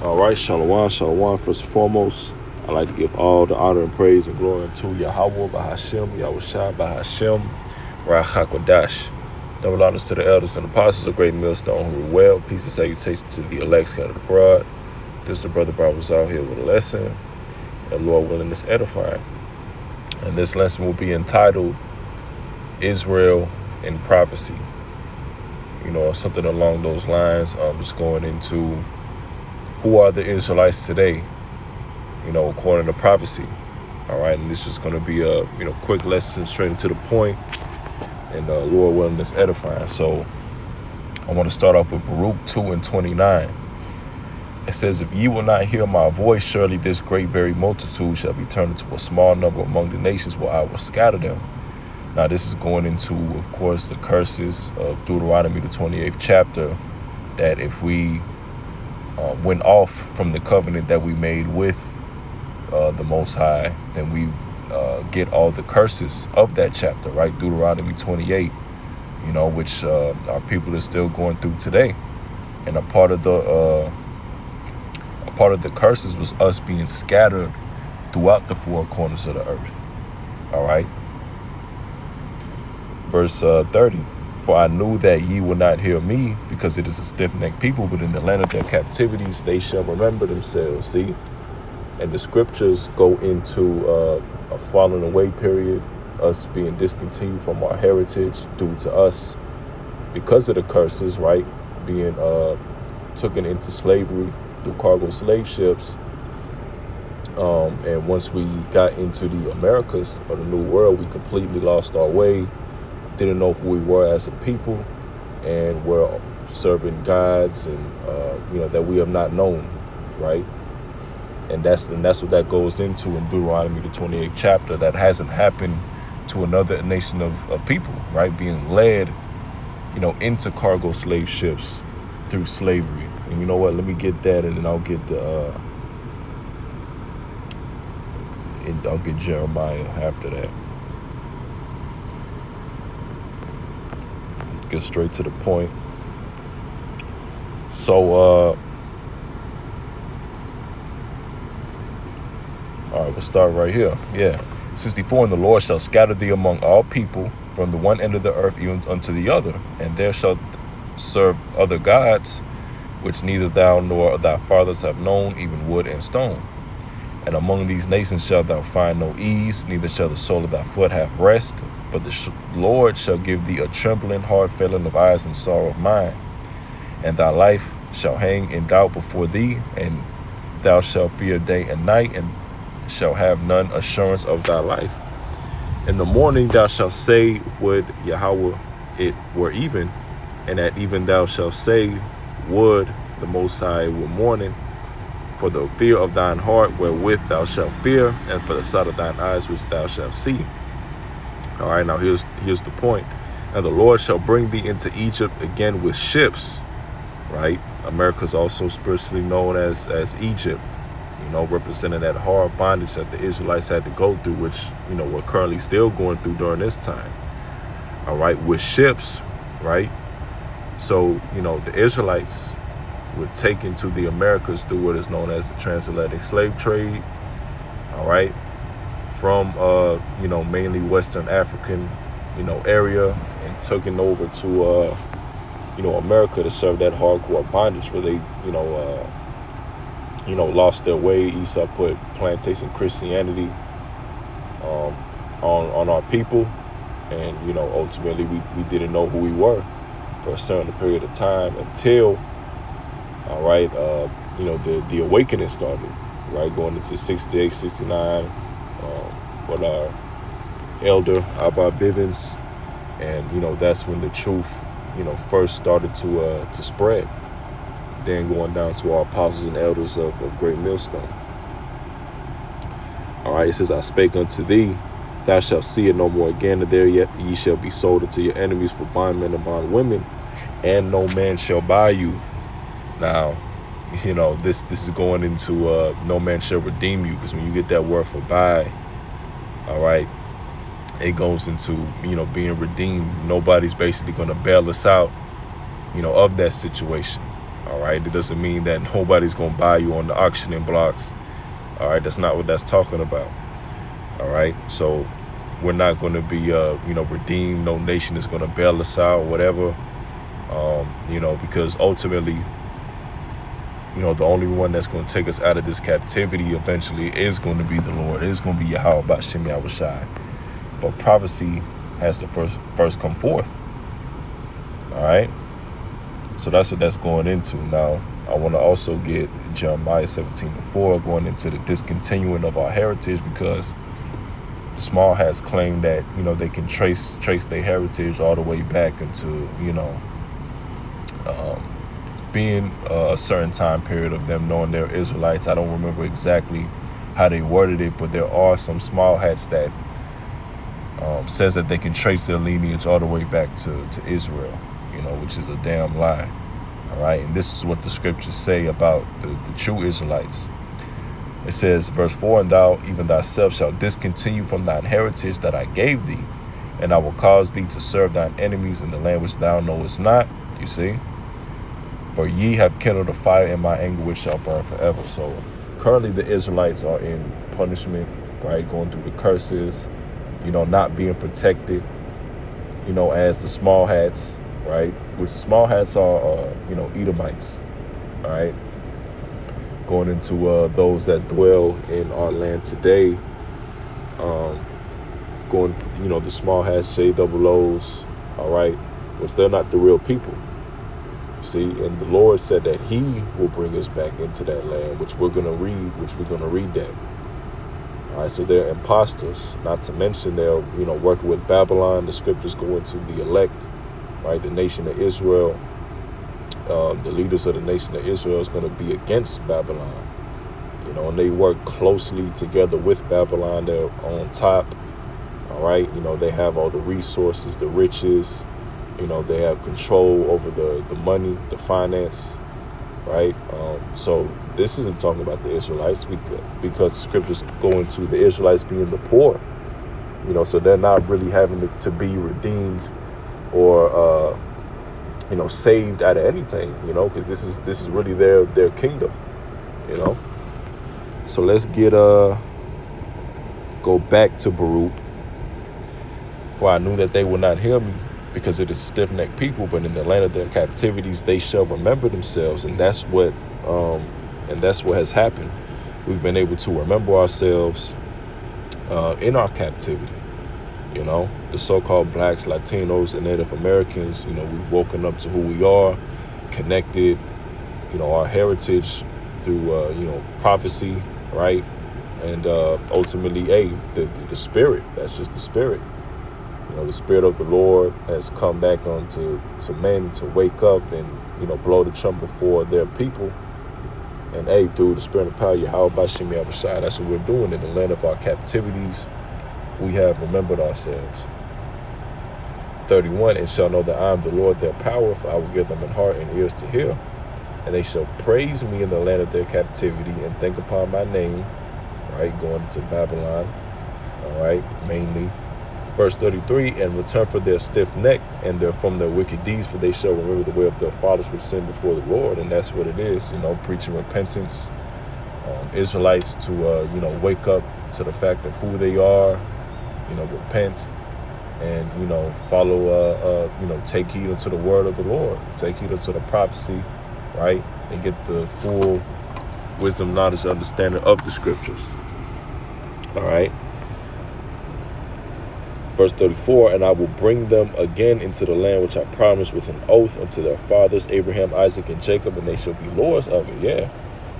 All right, Shalom, Shalom. First and foremost, I'd like to give all the honor and praise and glory to Yahweh, Bahashem, Yahushua, Bahashem, Rachakodash. Double honors to the elders and apostles of Great Millstone who are well. Peace and salutation to the elect scattered abroad. This is the brother Barbara's out here with a lesson, and Lord willing, is edifying. And this lesson will be entitled Israel in Prophecy. Something along those lines. I'm just going into who are the Israelites today, according to prophecy. All right, and this is going to be a quick lesson straight into the point, and Lord willing, is edifying. So I want to start off with Baruch 2:29. It says, "If ye will not hear my voice, surely this great very multitude shall be turned into a small number among the nations, where I will scatter them." Now this is going into, of course, the curses of Deuteronomy, the 28th chapter, that if we went off from the covenant that we made with the Most High, then we get all the curses of that chapter, right? Deuteronomy 28, which our people are still going through today. And a part of the curses was us being scattered throughout the four corners of the earth. All right. Verse 30. "For I knew that ye would not hear me, because it is a stiff-necked people, but in the land of their captivities they shall remember themselves." See? And the scriptures go into a falling away period, us being discontinued from our heritage due to us, because of the curses, right? Being taken into slavery through cargo slave ships. And once we got into the Americas or the New World, we completely lost our way. Didn't know who we were as a people, and were serving gods and that we have not known, right? And that's what that goes into in Deuteronomy, the 28th chapter. That hasn't happened to another nation of people, right? Being led, into cargo slave ships through slavery. And you know what? Let me get that, and then I'll get Jeremiah after that. Get straight to the point. So all right, we'll start right here. 64, "And the Lord shall scatter thee among all people, from the one end of the earth even unto the other, and there shalt serve other gods, which neither thou nor thy fathers have known, even wood and stone. And among these nations shalt thou find no ease, neither shall the sole of thy foot have rest. But the Lord shall give thee a trembling heart, failing of eyes, and sorrow of mind. And thy life shall hang in doubt before thee, and thou shalt fear day and night, and shall have none assurance of thy life. In the morning thou shalt say, would Yahweh it were even, and at even thou shalt say, would the Most High were morning. For the fear of thine heart wherewith thou shalt fear, and for the sight of thine eyes which thou shalt see." All right, now here's the point. "And the Lord shall bring thee into Egypt again with ships," right? America's also spiritually known as Egypt, representing that hard bondage that the Israelites had to go through, which, we're currently still going through during this time. All right, with ships, right? So, the Israelites were taken to the Americas through what is known as the transatlantic slave trade. All right. From, mainly Western African, area, and taken over to, America to serve that hardcore bondage where they, lost their way. Esau put plantation Christianity on our people. And, ultimately we didn't know who we were for a certain period of time until, all right, the awakening started, right? Going into 68, 69, with our elder Abba Bivens, and that's when the truth first started to spread. Then going down to our apostles and elders of Great Millstone. All right, it says, "I spake unto thee, thou shalt see it no more again, and there yet ye shall be sold unto your enemies for bondmen and bondwomen, and no man shall buy you." Now, this is going into no man shall redeem you, because when you get that word for buy, all right, it goes into, being redeemed. Nobody's basically going to bail us out, of that situation. All right, it doesn't mean that nobody's going to buy you on the auctioning blocks. All right, that's not what that's talking about. All right, so we're not going to be, redeemed. No nation is going to bail us out, whatever. Because ultimately, the only one that's going to take us out of this captivity eventually is going to be the Lord. It is going to be Yahweh B'Shem Yahushai. But prophecy has to first come forth. All right. So that's what that's going into. Now, I want to also get Jeremiah 17:4 going into the discontinuing of our heritage, because the small hats claim that, they can trace their heritage all the way back into, being a certain time period of them knowing they're Israelites. I don't remember exactly how they worded it, but there are some small hats that says that they can trace their lineage all the way back to Israel, which is a damn lie. All right, and this is what the scriptures say about the true Israelites. It says, verse 4, and thou even thyself shalt discontinue from thine heritage that I gave thee, and I will cause thee to serve thine enemies in the land which thou knowest not. You see? For ye have kindled a fire in my anger, which shall burn forever. So currently the Israelites are in punishment, right? Going through the curses, not being protected, as the small hats, right? Which the small hats are Edomites, all right? Going into those that dwell in our land today, the small hats, JOOs, all right? Which they're not the real people. See, and the Lord said that he will bring us back into that land, which we're going to read that. All right, so they're imposters, not to mention they're, working with Babylon. The scriptures go into the elect, right? The nation of Israel, the leaders of the nation of Israel is going to be against Babylon, and they work closely together with Babylon. They're on top, all right? They have all the resources, the riches, they have control over the money, the finance, right? So this isn't talking about the Israelites, because the scriptures go into the Israelites being the poor, so they're not really having to be redeemed or, saved out of anything, because this is really their kingdom, So let's go back to Baruch. For I knew that they would not hear me, because it is a stiff-necked people, but in the land of their captivities they shall remember themselves. And that's what has happened. We've been able to remember ourselves in our captivity. The so-called blacks, Latinos, and Native Americans, we've woken up to who we are, connected, our heritage through, prophecy, right? And ultimately, the spirit, that's just the spirit. The spirit of the Lord has come back to men to wake up and, blow the trumpet for their people. And through the spirit of power, Yahweh B'Shem Yahushai, that's what we're doing in the land of our captivities. We have remembered ourselves. 31, and shall know that I am the Lord their power, for I will give them an heart and ears to hear. And they shall praise me in the land of their captivity and think upon my name, right? Going to Babylon, all right, mainly. Verse 33, and return for their stiff neck and from their wicked deeds, for they shall remember the way of their fathers which sinned before the Lord. And that's what it is, preaching repentance. Israelites to, wake up to the fact of who they are, repent and, follow, take heed unto the word of the Lord, take heed unto the prophecy, right? And get the full wisdom, knowledge, understanding of the scriptures. All right. Verse 34, and I will bring them again into the land which I promised with an oath unto their fathers, Abraham, Isaac, and Jacob, and they shall be lords of it. Yeah.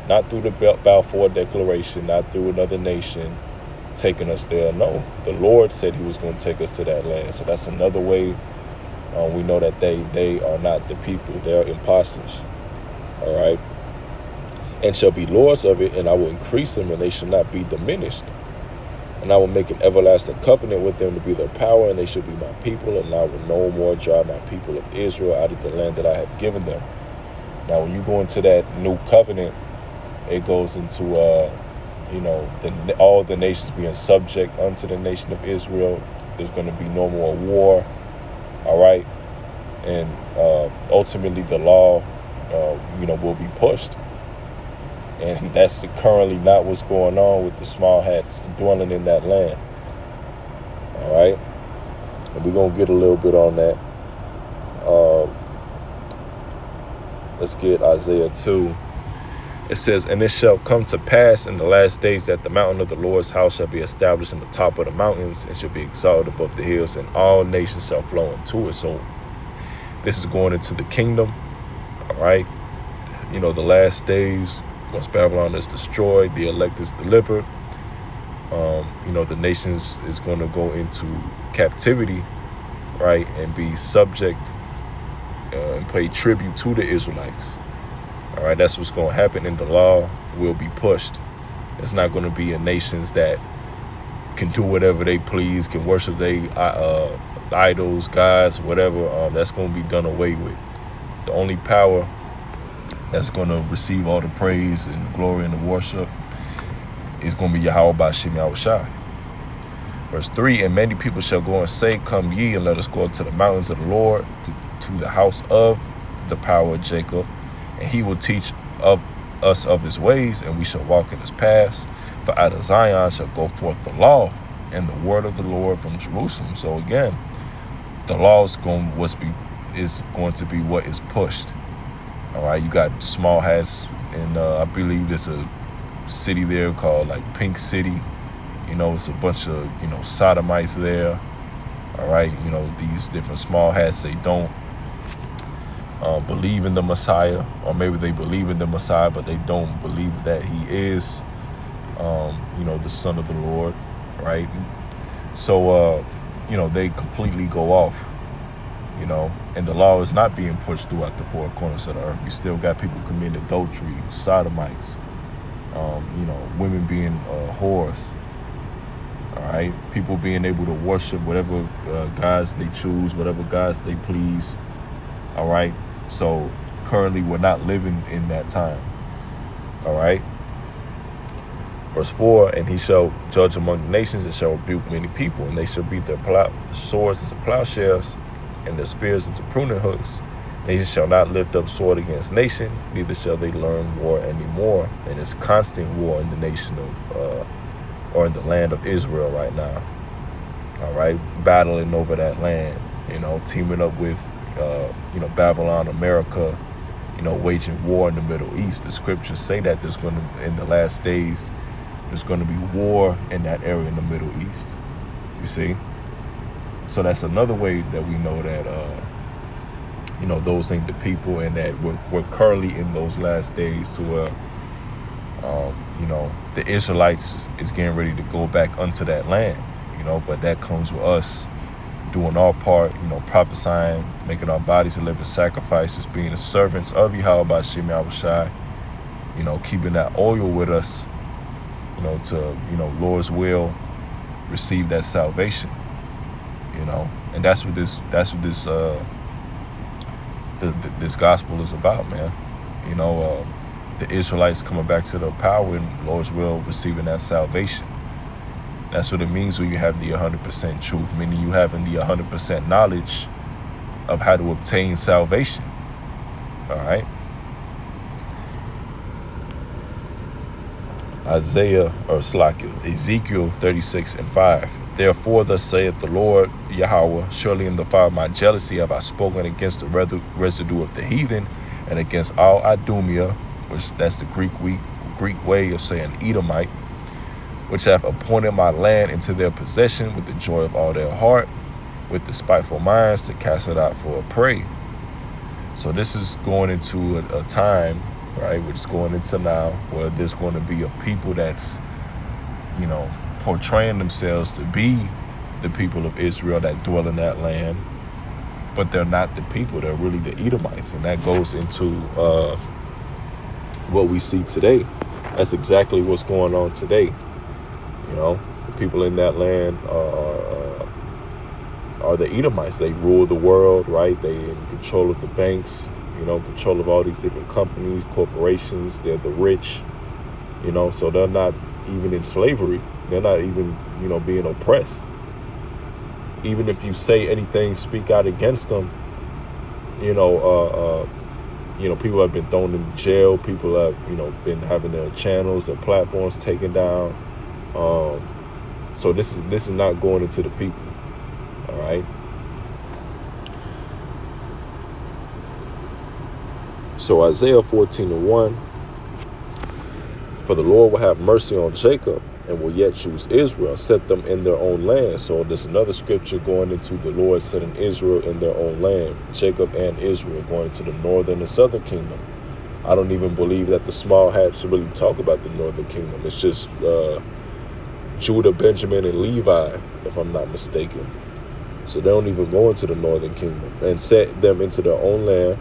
Not through the Balfour Declaration, not through another nation taking us there. No, the Lord said he was going to take us to that land. So that's another way we know that they are not the people. They are impostors. All right. And shall be lords of it, and I will increase them, and they shall not be diminished. And I will make an everlasting covenant with them to be their power, and they shall be my people, and I will no more drive my people of Israel out of the land that I have given them. Now, when you go into that new covenant, it goes into, all the nations being subject unto the nation of Israel. There's going to be no more war, all right? And ultimately, the law will be pushed. And that's currently not what's going on with the small hats dwelling in that land. All right. And we're going to get a little bit on that. Let's get Isaiah 2. It says, "And it shall come to pass in the last days that the mountain of the Lord's house shall be established in the top of the mountains and shall be exalted above the hills, and all nations shall flow into it." So this is going into the kingdom. All right. The last days, once Babylon is destroyed, the elect is delivered. The nations is going to go into captivity, right, and be subject and pay tribute to the Israelites. All right, that's what's going to happen, and the law will be pushed. It's not going to be a nations that can do whatever they please, can worship their idols, gods, whatever. That's going to be done away with. The only power that's going to receive all the praise and the glory and the worship is going to be Yahweh B'Shem Yahushai. Verse 3, "And many people shall go and say, Come ye, and let us go up to the mountains of the Lord, to the house of the power of Jacob, and he will teach us of his ways, and we shall walk in his paths. For out of Zion shall go forth the law and the word of the Lord from Jerusalem." So again, the law is going to be what is pushed. All right, you got small hats, and I believe there's a city there called like Pink City. It's a bunch of sodomites there. All right, these different small hats, they don't believe in the Messiah, or maybe they believe in the Messiah, but they don't believe that he is the Son of the Lord, right? So they completely go off. And the law is not being pushed throughout the four corners of the earth. You still got people committing adultery, sodomites, women being whores. All right, people being able to worship whatever gods they choose, whatever gods they please. All right, so currently we're not living in that time. All right. Verse 4, "And he shall judge among the nations, and shall rebuke many people, and they shall beat their swords into plowshares, and their spears into pruning hooks. Nation shall not lift up sword against nation, neither shall they learn war anymore." And it's constant war in the nation of or in the land of Israel right now. All right, battling over that land, teaming up with Babylon, America, waging war in the Middle East. The scriptures say that in the last days, there's going to be war in that area in the Middle East. You see? So that's another way that we know that, those ain't the people, and that we're currently in those last days to where, the Israelites is getting ready to go back unto that land, but that comes with us doing our part, prophesying, making our bodies a living sacrifice, just being the servants of Yahweh B'Shem Yahushai, keeping that oil with us, to, Lord's will, receive that salvation, and that's what this this gospel is about, man. The Israelites coming back to the power and Lord's will, receiving that salvation. That's what it means when you have the 100% truth, meaning you having the 100% knowledge of how to obtain salvation. All right. Ezekiel 36:5. "Therefore thus saith the Lord Yahweh, surely in the fire of my jealousy have I spoken against the residue of the heathen, and against all Idumea," which that's the Greek way of saying Edomite, "which have appointed my land into their possession with the joy of all their heart, with the spiteful minds to cast it out for a prey." So this is going into a time, right, which is going into now, where there's going to be a people that's, portraying themselves to be the people of Israel that dwell in that land, but they're not the people. They're really the Edomites, and that goes into what we see today. That's exactly what's going on today. The people in that land are the Edomites. They rule the world, right? They in control of the banks, control of all these different companies, corporations. They're the rich, so they're not even in slavery. They're not even, being oppressed. Even if you say anything, speak out against them, people have been thrown in jail. People have, been having their channels, their platforms taken down. So this is not going into the people. All right. So Isaiah 14:1, for the Lord will have mercy on Jacob and will yet choose Israel, set them in their own land. So there's another scripture going into the Lord setting Israel in their own land, Jacob and Israel going to the northern and southern kingdom. I don't even believe that the small hats really talk about the northern kingdom. It's just Judah, Benjamin, and Levi, if I'm not mistaken. So they don't even go into the northern kingdom, and set them into their own land.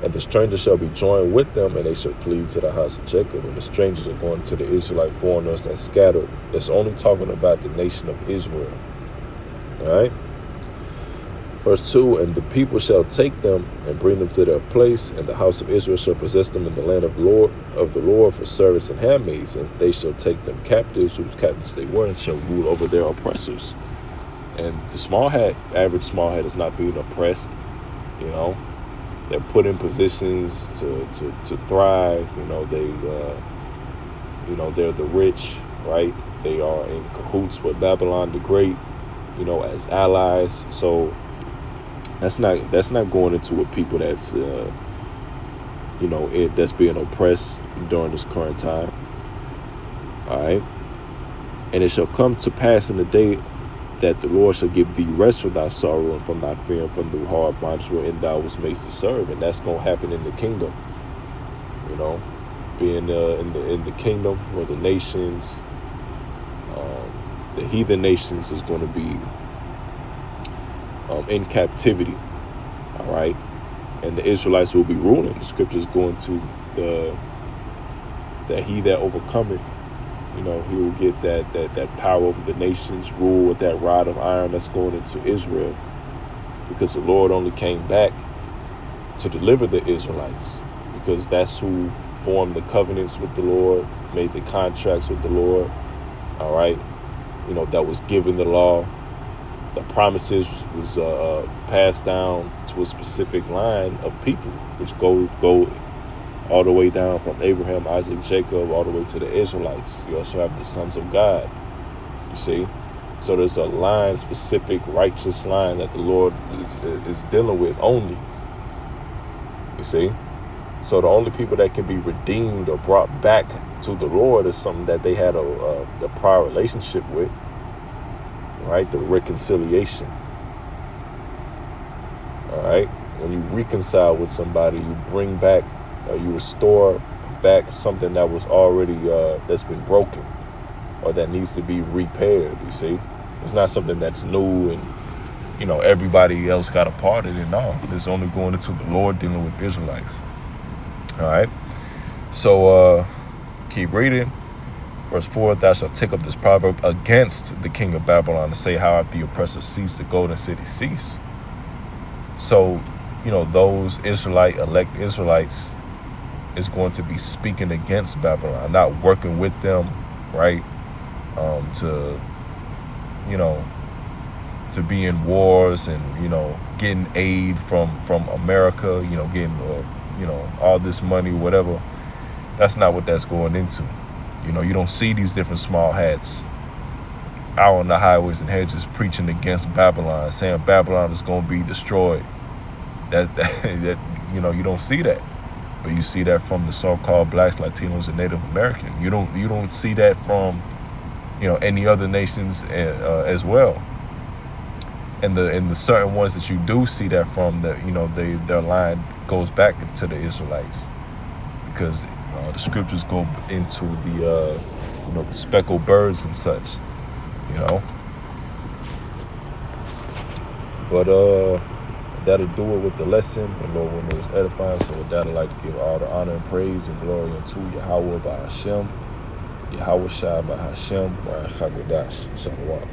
And the strangers shall be joined with them, and they shall cleave to the house of Jacob. And the strangers are going to the Israelite foreigners that scattered. That's only talking about the nation of Israel. All right. Verse 2, and the people shall take them and bring them to their place, and the house of Israel shall possess them in the land of the Lord for servants and handmaids, and they shall take them captives, whose captives they were, and shall rule over their oppressors. And the average small hat is not being oppressed. They're put in positions to thrive. They're the rich, right? They are in cahoots with Babylon the Great, as allies. So that's not going into a people that's that's being oppressed during this current time. All right. And it shall come to pass in the day that the Lord shall give thee rest from thy sorrow and from thy fear and from the hard bondage wherein thou was made to serve. And that's going to happen in the kingdom. Being in the kingdom where the nations, the heathen nations, is going to be in captivity. All right. And the Israelites will be ruling. The scriptures go into that he that overcometh, he will get that power over the nations, rule with that rod of iron that's going into Israel, because the Lord only came back to deliver the Israelites, because that's who formed the covenants with the Lord, made the contracts with the Lord. All right. That was given the law. The promises was passed down to a specific line of people, which go all the way down from Abraham, Isaac, Jacob, all the way to the Israelites. You also have the sons of God, you see. So there's a line, specific righteous line that the Lord is dealing with only, you see. So the only people that can be redeemed or brought back to the Lord is something that they had a prior relationship with, right? The reconciliation. All right. When you reconcile with somebody, you bring back, you restore back something that was already that's been broken, or that needs to be repaired. You see, it's not something that's new and everybody else got a part in it. No, it's only going into the Lord dealing with Israelites. All right. So keep reading. Verse 4, thou shalt take up this proverb against the king of Babylon and say, how hath the oppressor ceased, the golden city cease? So, those elect Israelites is going to be speaking against Babylon, not working with them, right? To be in wars and, getting aid from America, getting, all this money, whatever. That's not what that's going into. You don't see these different small hats out on the highways and hedges preaching against Babylon, saying Babylon is going to be destroyed. That you don't see that. But you see that from the so-called blacks, Latinos, and Native American. You don't see that from any other nations as well. And the certain ones that you do see that from, their line goes back to the Israelites, because the scriptures go into the the speckled birds and such, But that'll do it with the lesson. The Lord will is edifying. So with that, I'd like to give all the honor and praise and glory unto Yahweh by Hashem, Yahweh Shai by Hashem, by Hagadash. Shalom.